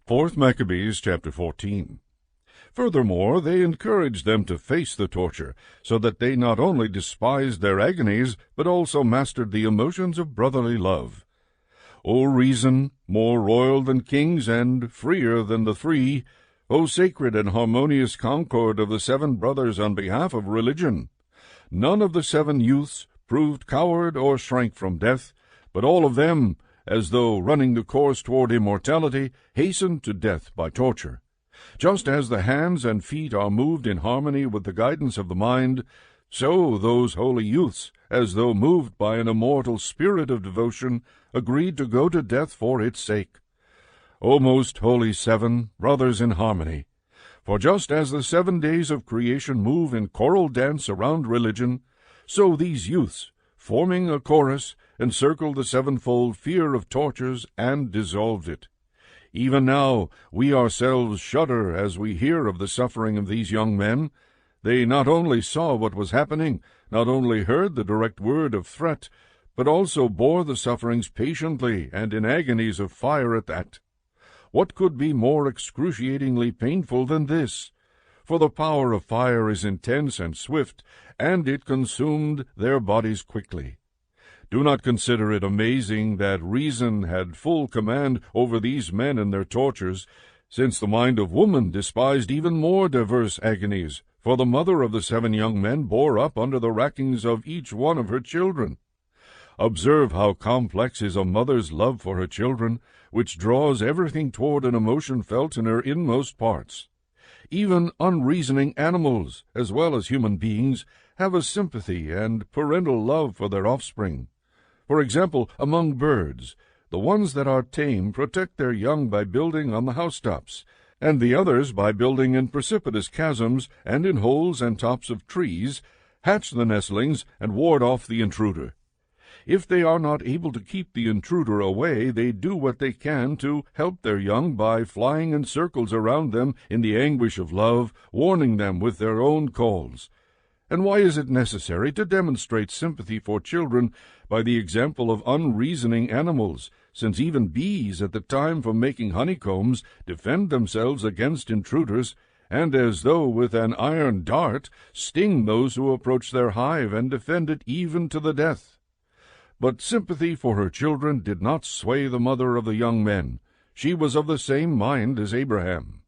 4 Maccabees chapter 14. Furthermore, they encouraged them to face the torture, so that they not only despised their agonies, but also mastered the emotions of brotherly love. O reason, more royal than kings and freer than the free, O sacred and harmonious concord of the 7 brothers on behalf of religion! None of the 7 youths proved coward or shrank from death, but all of them, as though running the course toward immortality, hastened to death by torture. Just as the hands and feet are moved in harmony with the guidance of the mind, so those holy youths, as though moved by an immortal spirit of devotion, agreed to go to death for its sake. O most holy 7, brothers in harmony! For just as the 7 days of creation move in choral dance around religion, so these youths, forming a chorus, encircled the 7-fold fear of tortures and dissolved it. Even now we ourselves shudder as we hear of the suffering of these young men. They not only saw what was happening, not only heard the direct word of threat, but also bore the sufferings patiently and in agonies of fire at that. What could be more excruciatingly painful than this? For the power of fire is intense and swift, and it consumed their bodies quickly. Do not consider it amazing that reason had full command over these men and their tortures, since the mind of woman despised even more diverse agonies, for the mother of the 7 young men bore up under the rackings of each one of her children. Observe how complex is a mother's love for her children, which draws everything toward an emotion felt in her inmost parts. Even unreasoning animals, as well as human beings, have a sympathy and parental love for their offspring. For example, among birds, the ones that are tame protect their young by building on the housetops, and the others by building in precipitous chasms and in holes and tops of trees, hatch the nestlings and ward off the intruder. If they are not able to keep the intruder away, they do what they can to help their young by flying in circles around them in the anguish of love, warning them with their own calls. And why is it necessary to demonstrate sympathy for children by the example of unreasoning animals, since even bees at the time for making honeycombs defend themselves against intruders, and as though with an iron dart sting those who approach their hive and defend it even to the death? But sympathy for her children did not sway the mother of the young men. She was of the same mind as Abraham.